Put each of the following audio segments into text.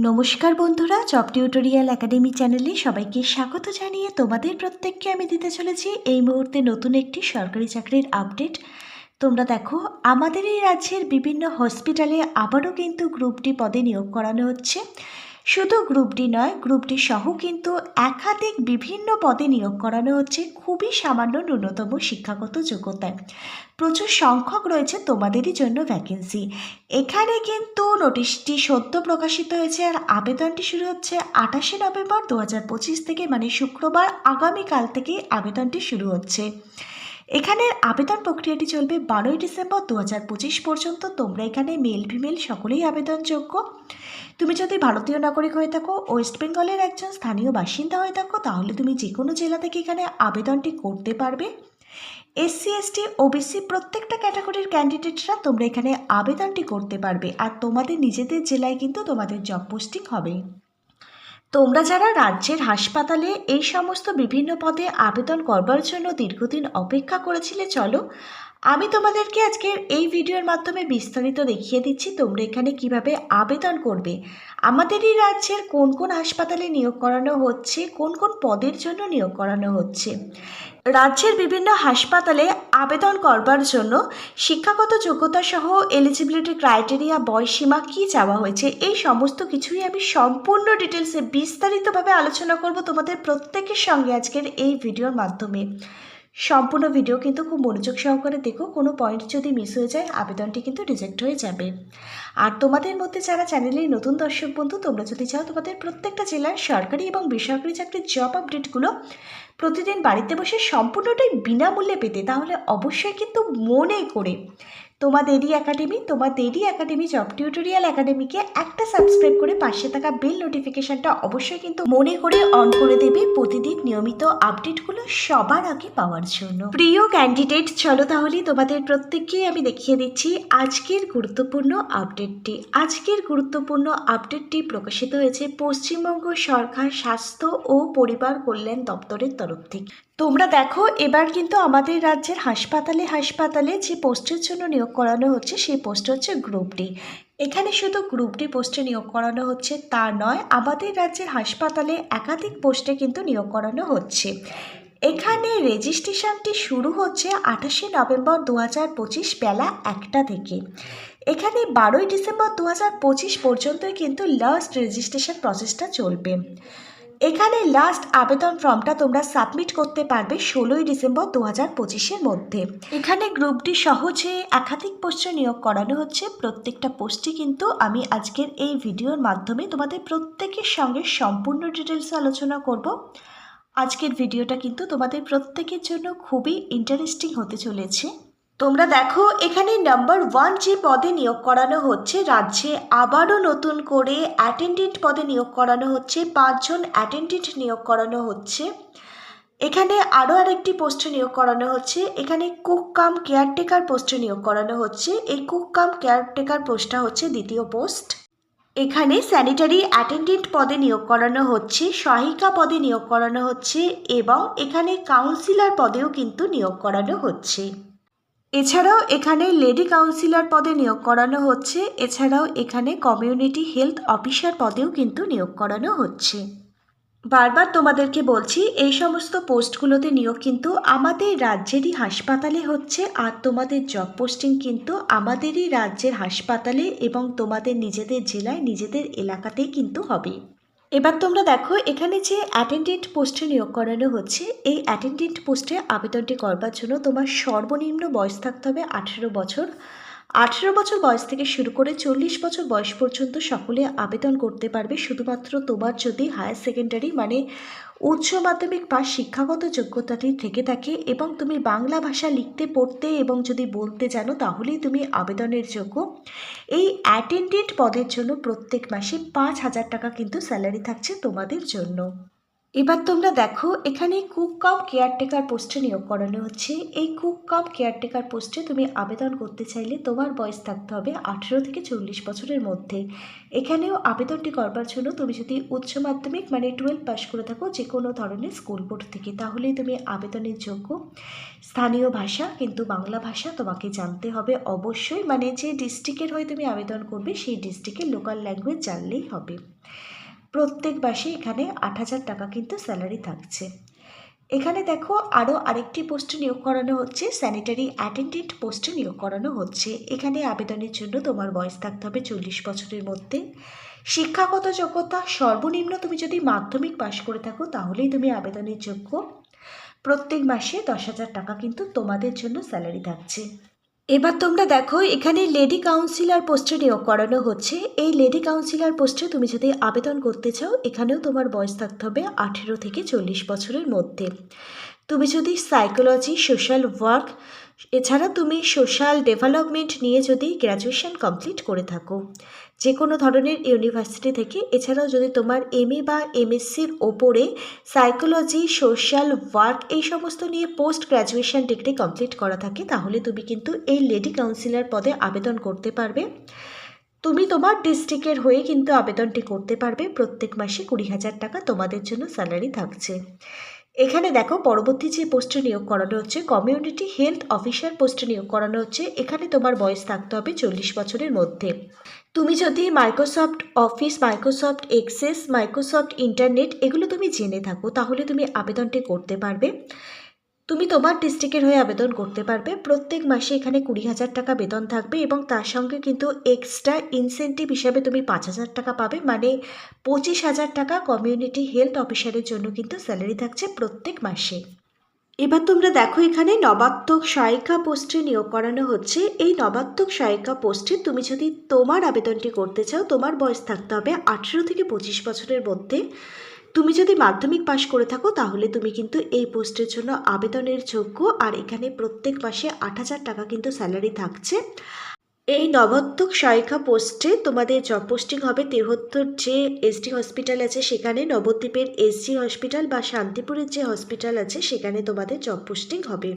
নমস্কার বন্ধুরা, job tutorial academy চ্যানেলে সবাইকে স্বাগত জানিয়ে তোমাদের প্রত্যেককে আমি দিতে চলেছি এই মুহূর্তে নতুন একটি সরকারি চাকরির আপডেট। তোমরা দেখো, আমাদের এই রাজ্যের বিভিন্ন হসপিটালে আবারও কিন্তু গ্রুপ ডি পদে নিয়োগ করানো হচ্ছে। শুধু গ্রুপ ডি নয়, গ্রুপ ডি সহ কিন্তু একাধিক বিভিন্ন পদে নিয়োগ করানো হচ্ছে খুবই সামান্য ন্যূনতম শিক্ষাগত যোগ্যতায়। প্রচুর সংখ্যক রয়েছে তোমাদেরই জন্য ভ্যাকেন্সি। এখানে কিন্তু নোটিশটি সদ্য প্রকাশিত হয়েছে আর আবেদনটি শুরু হচ্ছে 28শে নভেম্বর 2025 থেকে, মানে শুক্রবার আগামীকাল থেকে আবেদনটি শুরু হচ্ছে। এখানের আবেদন প্রক্রিয়াটি চলবে 12ই ডিসেম্বর 2025 পর্যন্ত। তোমরা এখানে মেল ফিমেল সকলেই আবেদনযোগ্য। তুমি যদি ভারতীয় নাগরিক হয়ে থাকো, ওয়েস্ট বেঙ্গলের একজন স্থানীয় বাসিন্দা হয়ে থাকো, তাহলে তুমি যে কোনো জেলা থেকে এখানে আবেদনটি করতে পারবে। এসসি এসটি ওবিসি প্রত্যেকটা ক্যাটাগরির ক্যান্ডিডেটরা তোমরা এখানে আবেদনটি করতে পারবে। আর তোমাদের নিজেদের জেলায় কিন্তু তোমাদের জব পোস্টিং হবে। তোমরা যারা রাজ্যের হাসপাতালে এই সমস্ত বিভিন্ন পদে আবেদন করবার জন্য দীর্ঘদিন অপেক্ষা করেছিলে, চলো আমি তোমাদেরকে আজকের এই ভিডিওর মাধ্যমে বিস্তারিত দেখিয়ে দিচ্ছি তোমরা এখানে কিভাবে আবেদন করবে। আমাদের এই রাজ্যের কোন কোন হাসপাতালে নিয়োগ করানো হচ্ছে, কোন কোন পদের জন্য নিয়োগ করানো হচ্ছে। রাজ্যের বিভিন্ন হাসপাতালে আবেদন করবার জন্য শিক্ষাগত যোগ্যতা সহ এলিজিবিলিটি ক্রাইটেরিয়া, বয়সীমা কী চাওয়া হয়েছে, এই সমস্ত কিছুই আমি সম্পূর্ণ ডিটেলসে বিস্তারিতভাবে আলোচনা করব তোমাদের প্রত্যেকের সঙ্গে আজকের এই ভিডিওর মাধ্যমে। সম্পূর্ণ ভিডিও কিন্তু খুব মনোযোগ সহকারে দেখো, কোনো পয়েন্ট যদি মিস হয়ে যায় আবেদনটি কিন্তু রিজেক্ট হয়ে যাবে। আর তোমাদের মধ্যে যারা চ্যানেলের নতুন দর্শক বন্ধু, তোমরা যদি চাও তোমাদের প্রত্যেকটা জেলার সরকারি এবং বেসরকারি চাকরির জব আপডেটগুলো প্রতিদিন বাড়িতে বসে সম্পূর্ণটাই বিনামূল্যে পেতে, তাহলে অবশ্যই কিন্তু মনে করে তোমাদেরই একাডেমি জব টিউটোরিয়াল একাডেমিকে একটা সাবস্ক্রাইব করে পাশে থাকা বেল নোটিফিকেশনটা অবশ্যই কিন্তু মনে করে অন করে দেবে প্রতিদিন নিয়মিত আপডেটগুলো সবার আগে পাওয়ার জন্য। প্রিয় ক্যান্ডিডেট, চলো তাহলে তোমাদের প্রত্যেককেই আমি দেখিয়ে দিচ্ছি আজকের গুরুত্বপূর্ণ আপডেটটি প্রকাশিত হয়েছে পশ্চিমবঙ্গ সরকার স্বাস্থ্য ও পরিবার কল্যাণ দপ্তরের তরফ থেকে। তোমরা দেখো, এবার কিন্তু আমাদের রাজ্যের হাসপাতালে যে পোস্টের জন্য নিয়োগ করানো হচ্ছে সেই পোস্ট হচ্ছে গ্রুপ ডি। এখানে শুধু গ্রুপ ডি পোস্টে নিয়োগ করানো হচ্ছে তা নয়, আমাদের রাজ্যের হাসপাতালে একাধিক পোস্টে কিন্তু নিয়োগ করানো হচ্ছে। এখানে রেজিস্ট্রেশনটি শুরু হচ্ছে 28শে নভেম্বর 2025 বেলা 1টা থেকে। এখানে 12ই ডিসেম্বর 2025 পর্যন্তই কিন্তু লাস্ট রেজিস্ট্রেশন প্রসেসটা চলবে। এখানে লাস্ট আবেদন ফর্মটা তোমরা সাবমিট করতে পারবে 16ই ডিসেম্বর 2025-এর মধ্যে। এখানে গ্রুপ ডি সহ যে একাধিক পোস্টে নিয়োগ করানো হচ্ছে, প্রত্যেকটা পোস্টই কিন্তু আমি আজকের এই ভিডিওর মাধ্যমে তোমাদের প্রত্যেকের সঙ্গে সম্পূর্ণ ডিটেলসে আলোচনা করব। আজকের ভিডিওটা কিন্তু তোমাদের প্রত্যেকের জন্য খুবই ইন্টারেস্টিং হতে চলেছে। তোমরা দেখো, এখানে নাম্বার 1 যে পদে নিয়োগ করানো হচ্ছে, রাজ্যে আবারও নতুন করে অ্যাটেন্ডেন্ট পদে নিয়োগ করানো হচ্ছে। 5 জন অ্যাটেন্ডেন্ট নিয়োগ করানো হচ্ছে। এখানে আরও আরেকটি পোস্টে নিয়োগ করানো হচ্ছে। এখানে কুক কাম কেয়ারটেকার পোস্টে নিয়োগ করানো হচ্ছে। এই কুক কাম কেয়ারটেকার পোস্টটা হচ্ছে দ্বিতীয় পোস্ট। এখানে স্যানিটারি অ্যাটেন্ডেন্ট পদে নিয়োগ করানো হচ্ছে, সহায়িকা পদে নিয়োগ করানো হচ্ছে এবং এখানে কাউন্সিলর পদেও কিন্তু নিয়োগ করানো হচ্ছে। এছাড়াও এখানে লেডি কাউন্সিলর পদে নিয়োগ করানো হচ্ছে। এছাড়াও এখানে কমিউনিটি হেলথ অফিসার পদেও কিন্তু নিয়োগ করানো হচ্ছে। বারবার তোমাদেরকে বলছি, এই সমস্ত পোস্টগুলোতে নিয়োগ কিন্তু আমাদের রাজ্যেরই হাসপাতালে হচ্ছে। আর তোমাদের জব পোস্টিং কিন্তু আমাদেরই রাজ্যের হাসপাতালে এবং তোমাদের নিজেদের জেলায় নিজেদের এলাকাতেই কিন্তু হবে। এবার তোমরা দেখো, এখানে যে অ্যাটেন্ডেন্ট পোস্টে নিয়োগ করানো হচ্ছে, এই অ্যাটেন্ডেন্ট পোস্টে আবেদনটি করবার জন্য তোমার সর্বনিম্ন বয়স থাকতে হবে 18 বছর। 18 বছর বয়স থেকে শুরু করে 40 বছর বয়স পর্যন্ত সকলে আবেদন করতে পারবে। শুধুমাত্র তোমার যদি হায়ার সেকেন্ডারি মানে উচ্চ মাধ্যমিক পাস শিক্ষাগত যোগ্যতাটি থেকে থাকে এবং তুমি বাংলা ভাষা লিখতে পড়তে এবং যদি বলতে জানো, তাহলেই তুমি আবেদনের যোগ্য। এই অ্যাটেন্ডেন্ট পদের জন্য প্রত্যেক মাসে 5,000 টাকা কিন্তু স্যালারি থাকছে তোমাদের জন্য। এবার তোমরা দেখো, এখানে কুক কাম কেয়ারটেকার পোস্টে নিয়োগ করানো হচ্ছে। এই কুক কাম কেয়ারটেকার পোস্টে তুমি আবেদন করতে চাইলে তোমার বয়স থাকতে হবে 18 থেকে 40 বছরের মধ্যে। এখানেও আবেদনটি করবার জন্য তুমি যদি উচ্চ মাধ্যমিক মানে 12 পাস করে থাকো যে কোনো ধরনের স্কুল বোর্ড থেকে, তাহলেই তুমি আবেদনের যোগ্য। স্থানীয় ভাষা কিন্তু বাংলা ভাষা তোমাকে জানতে হবে অবশ্যই, মানে যে ডিস্ট্রিক্টের হয়ে তুমি আবেদন করবে সেই ডিস্ট্রিক্টের লোকাল ল্যাঙ্গুয়েজ জানলেই হবে। প্রত্যেক মাসে এখানে 8,000 টাকা কিন্তু স্যালারি থাকছে। এখানে দেখো আরও আরেকটি পোস্টে নিয়োগ করানো হচ্ছে, স্যানিটারি অ্যাটেন্ডেন্ট পোস্টে নিয়োগ করানো হচ্ছে। এখানে আবেদনের জন্য তোমার বয়স থাকতে হবে 40 বছরের মধ্যে। শিক্ষাগত যোগ্যতা সর্বনিম্ন তুমি যদি মাধ্যমিক পাশ করে থাকো তাহলেই তুমি আবেদনের যোগ্য। প্রত্যেক মাসে 10,000 টাকা কিন্তু তোমাদের জন্য স্যালারি থাকছে। এবার তোমরা দেখো এখানে লেডি কাউন্সিলর পোস্টে নিয়োগ করানো হচ্ছে। এই লেডি কাউন্সিলর পোস্টে তুমি যদি আবেদন করতে চাও এখানেও তোমার বয়স থাকতে হবে 18 থেকে 40 বছরের মধ্যে। তুমি যদি সাইকোলজি, সোশ্যাল ওয়ার্ক, এছাড়া তুমি সোশ্যাল ডেভেলপমেন্ট নিয়ে যদি গ্র্যাজুয়েশন কমপ্লিট করে থাকো যে কোনো ধরনের ইউনিভার্সিটি থেকে, এছাড়াও যদি তোমার এমএ বা এমএসসির ওপরে সাইকোলজি, সোশ্যাল ওয়ার্ক এই সমস্ত নিয়ে পোস্ট গ্র্যাজুয়েশন ডিগ্রি কমপ্লিট করা থাকে, তাহলে তুমি কিন্তু এই লেডি কাউন্সিলর পদে আবেদন করতে পারবে। তুমি তোমার ডিস্ট্রিক্টের হয়ে কিন্তু আবেদনটি করতে পারবে। প্রত্যেক মাসে 20,000 টাকা তোমাদের জন্য স্যালারি থাকছে। এখানে দেখো পরবর্তী যে পোস্টে নিয়োগ করানো হচ্ছে কমিউনিটি হেলথ অফিসার পোস্টে নিয়োগ করানো হচ্ছে। এখানে তোমার বয়স থাকতে হবে 40 বছরের মধ্যে। তুমি যদি Microsoft Office, Microsoft Access, Microsoft internet এগুলো তুমি জেনে থাকো তাহলে তুমি আবেদনটি করতে পারবে। তুমি তোমার ডিস্ট্রিক্টের হয়ে আবেদন করতে পারবে। প্রত্যেক মাসে এখানে 20,000 টাকা বেতন থাকবে এবং তার সঙ্গে কিন্তু এক্সট্রা ইনসেন্টিভ হিসাবে তুমি 5,000 টাকা পাবে, মানে 25,000 টাকা কমিউনিটি হেলথ অফিসারের জন্য কিন্তু স্যালারি থাকছে প্রত্যেক মাসে। এবার তোমরা দেখো এখানে নবাত্মক সহায়িকা পোস্টে নিয়োগ করানো হচ্ছে। এই নবাত্মক সহায়িকা পোস্টে তুমি যদি তোমার আবেদনটি করতে চাও তোমার বয়স থাকতে হবে 18 থেকে 25 বছরের মধ্যে। তুমি যদি মাধ্যমিক পাশ করে থাকো তাহলে তুমি কিন্তু এই পোস্টের জন্য আবেদনের যোগ্য। আর এখানে প্রত্যেক মাসে 8,000 টাকা কিন্তু স্যালারি থাকছে। এই নবাত্মক সহায়িকা পোস্টে তোমাদের জব পোস্টিং হবে তেহত্তর যে এসডি হসপিটাল আছে সেখানে, নবদ্বীপের এসজি হসপিটাল বা শান্তিপুরের যে হসপিটাল আছে সেখানে তোমাদের জব পোস্টিং হবে।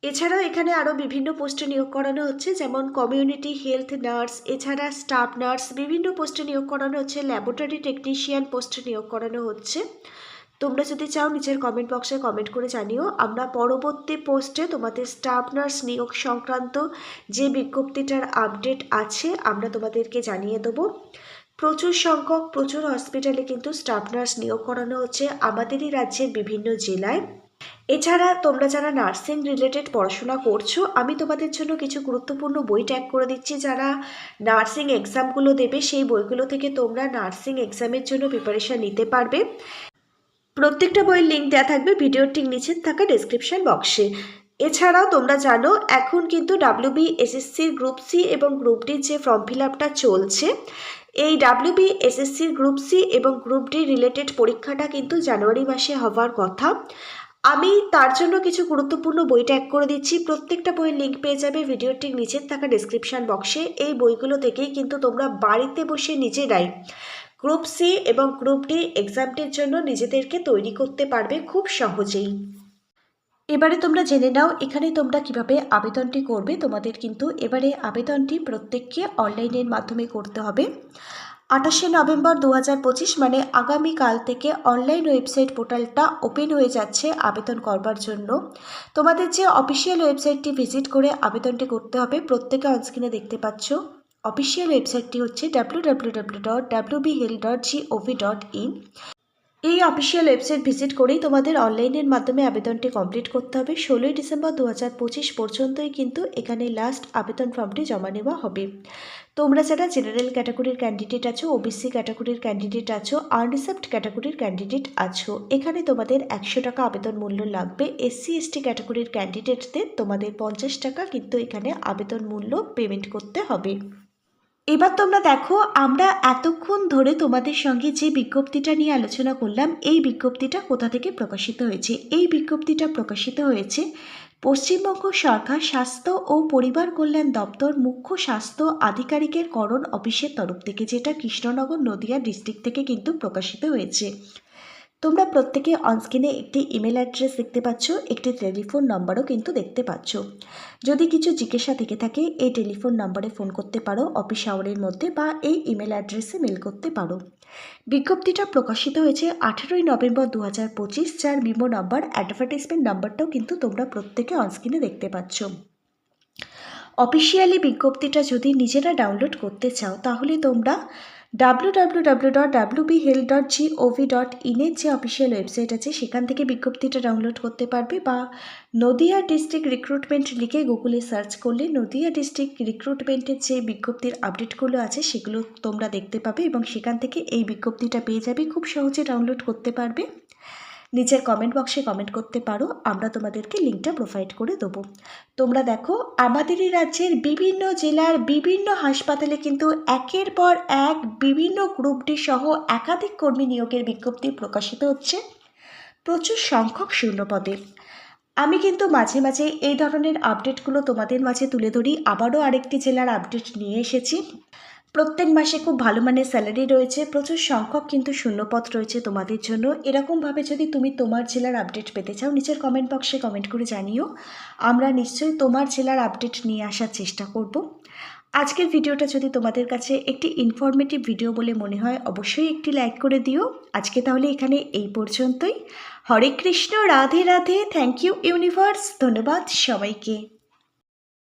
এছাড়াও এখানে আরও বিভিন্ন পোস্টে নিয়োগ করানো হচ্ছে, যেমন কমিউনিটি হেলথ নার্স, এছাড়া স্টাফ নার্স বিভিন্ন পোস্টে নিয়োগ করানো হচ্ছে। ল্যাবরেটরি টেকনিশিয়ান পোস্টে নিয়োগ করানো হচ্ছে। তোমরা যদি চাও নিচের কমেন্ট বক্সে কমেন্ট করে জানিও। আমরা পরবর্তী পোস্টে তোমাদের স্টাফ নার্স নিয়োগ সংক্রান্ত যে বিজ্ঞপ্তিটার আপডেট আছে আমরা তোমাদেরকে জানিয়ে দেবো। প্রচুর সংখ্যক প্রচুর হসপিটালে কিন্তু স্টাফ নার্স নিয়োগ করানো হচ্ছে আমাদেরই রাজ্যের বিভিন্ন জেলায়। এছাড়া তোমরা যারা নার্সিং রিলেটেড পড়াশোনা করছো আমি তোমাদের জন্য কিছু গুরুত্বপূর্ণ বই ট্যাগ করে দিচ্ছি। যারা নার্সিং এক্সামগুলো দেবে সেই বইগুলো থেকে তোমরা নার্সিং এক্সামের জন্য প্রিপারেশান নিতে পারবে। প্রত্যেকটা বইয়ের লিঙ্ক দেওয়া থাকবে ভিডিওর ঠিক নিচে থাকা ডেসক্রিপশন বক্সে। এছাড়াও তোমরা জানো এখন কিন্তু WBSSCর গ্রুপ সি এবং গ্রুপ ডির যে ফর্ম ফিল আপটা চলছে, এই WBSSCর গ্রুপ সি এবং গ্রুপ ডি রিলেটেড পরীক্ষাটা কিন্তু জানুয়ারি মাসে হওয়ার কথা। আমি তার জন্য কিছু গুরুত্বপূর্ণ বই ট্যাগ করে দিচ্ছি। প্রত্যেকটা বইয়ের লিঙ্ক পেয়ে যাবে ভিডিওর ঠিক নিচের থাকা ডেসক্রিপশন বক্সে। এই বইগুলো থেকেই কিন্তু তোমরা বাড়িতে বসে নিজেরাই গ্রুপ সি এবং গ্রুপ ডি এক্সামটির জন্য নিজেদেরকে তৈরি করতে পারবে খুব সহজেই। এবারে তোমরা জেনে নাও এখানে তোমরা কিভাবে আবেদনটি করবে। তোমাদের কিন্তু এবারে আবেদনটি প্রত্যেককে অনলাইনের মাধ্যমে করতে হবে। 28শে নভেম্বর 2025 মানে আগামীকাল থেকে অনলাইন ওয়েবসাইট পোর্টালটা ওপেন হয়ে যাচ্ছে আবেদন করবার জন্য। তোমাদের যে অফিসিয়াল ওয়েবসাইটটি ভিজিট করে আবেদনটি করতে হবে প্রত্যেকে অনস্ক্রিনে দেখতে পাচ্ছ। অফিসিয়াল ওয়েবসাইটটি হচ্ছে www.wbhealth.gov.in। এই অফিসিয়াল ওয়েবসাইট ভিজিট করেই তোমাদের অনলাইনের মাধ্যমে আবেদনটি কমপ্লিট করতে হবে। 16ই ডিসেম্বর 2025 পর্যন্তই কিন্তু এখানে লাস্ট আবেদন ফর্মটি জমা নেওয়া হবে। তোমরা যারা জেনারেল ক্যাটাগরির ক্যান্ডিডেট আছো, ওবিসি ক্যাটাগরির ক্যান্ডিডেট আছো, আনরিজার্ভড ক্যাটাগরির ক্যান্ডিডেট আছো, এখানে তোমাদের 100 টাকা আবেদন মূল্য লাগবে। SC ST ক্যাটাগরির ক্যান্ডিডেটদের তোমাদের 50 টাকা কিন্তু এখানে আবেদন মূল্য পেমেন্ট করতে হবে। এবার তোমরা দেখো আমরা এতক্ষণ ধরে তোমাদের সঙ্গে যে বিজ্ঞপ্তিটা নিয়ে আলোচনা করলাম এই বিজ্ঞপ্তিটা কোথা থেকে প্রকাশিত হয়েছে। এই বিজ্ঞপ্তিটা প্রকাশিত হয়েছে পশ্চিমবঙ্গ সরকার স্বাস্থ্য ও পরিবার কল্যাণ দপ্তর মুখ্য স্বাস্থ্য আধিকারিকের করণ অফিসের তরফ থেকে, যেটা কৃষ্ণনগর নদিয়া ডিস্ট্রিক্ট থেকে কিন্তু প্রকাশিত হয়েছে। তোমরা প্রত্যেকে অনস্ক্রিনে একটি ইমেল অ্যাড্রেস দেখতে পাচ্ছ, একটি টেলিফোন নম্বরও কিন্তু দেখতে পাচ্ছ। যদি কিছু জিজ্ঞাসা থেকে থাকে এই টেলিফোন নম্বরে ফোন করতে পারো অফিস আওয়ারের মধ্যে, বা এই ইমেল অ্যাড্রেসে মেল করতে পারো। বিজ্ঞপ্তিটা প্রকাশিত হয়েছে 18ই নভেম্বর 2025, যার মিমো নাম্বার অ্যাডভার্টাইজমেন্ট নাম্বারটাও কিন্তু তোমরা প্রত্যেকে অনস্ক্রিনে দেখতে পাচ্ছ। অফিসিয়ালি বিজ্ঞপ্তিটা যদি নিজেরা ডাউনলোড করতে চাও তাহলে তোমরা www.wbhealth.gov.in এর যে অফিসিয়াল ওয়েবসাইট আছে সেখান থেকে বিজ্ঞপ্তিটা ডাউনলোড করতে পারবে, বা নদিয়া ডিস্ট্রিক্ট রিক্রুটমেন্ট লিখে গুগলে সার্চ করলে নদিয়া ডিস্ট্রিক্ট রিক্রুটমেন্টের যে বিজ্ঞপ্তির আপডেটগুলো আছে সেগুলো তোমরা দেখতে পাবে এবং সেখান থেকে এই বিজ্ঞপ্তিটা পেয়ে যাবে। খুব সহজে ডাউনলোড করতে পারবে। নিচের কমেন্ট বক্সে কমেন্ট করতে পারো, আমরা তোমাদেরকে লিঙ্কটা প্রোভাইড করে দেবো। তোমরা দেখো আমাদেরই রাজ্যের বিভিন্ন জেলার বিভিন্ন হাসপাতালে কিন্তু একের পর এক বিভিন্ন গ্রুপ ডি সহ একাধিক কর্মী নিয়োগের বিজ্ঞপ্তি প্রকাশিত হচ্ছে প্রচুর সংখ্যক শূন্যপদে। আমি কিন্তু মাঝে মাঝে এই ধরনের আপডেটগুলো তোমাদের মাঝে তুলে ধরি। আবারও আরেকটি জেলার আপডেট নিয়ে এসেছি। প্রত্যেক মাসে খুব ভালো মানের স্যালারি রয়েছে, প্রচুর সংখ্যক কিন্তু শূন্যপদ রয়েছে তোমাদের জন্য। এরকমভাবে যদি তুমি তোমার জেলার আপডেট পেতে চাও নিচের কমেন্ট বক্সে কমেন্ট করে জানিও, আমরা নিশ্চয়ই তোমার জেলার আপডেট নিয়ে আসার চেষ্টা করব। আজকের ভিডিওটা যদি তোমাদের কাছে একটি ইনফরমেটিভ ভিডিও বলে মনে হয় অবশ্যই একটি লাইক করে দিও। আজকে তাহলে এখানে এই পর্যন্তই। Hare Krishna, Radhe Radhe, thank you universe, ধন্যবাদ সবাইকে।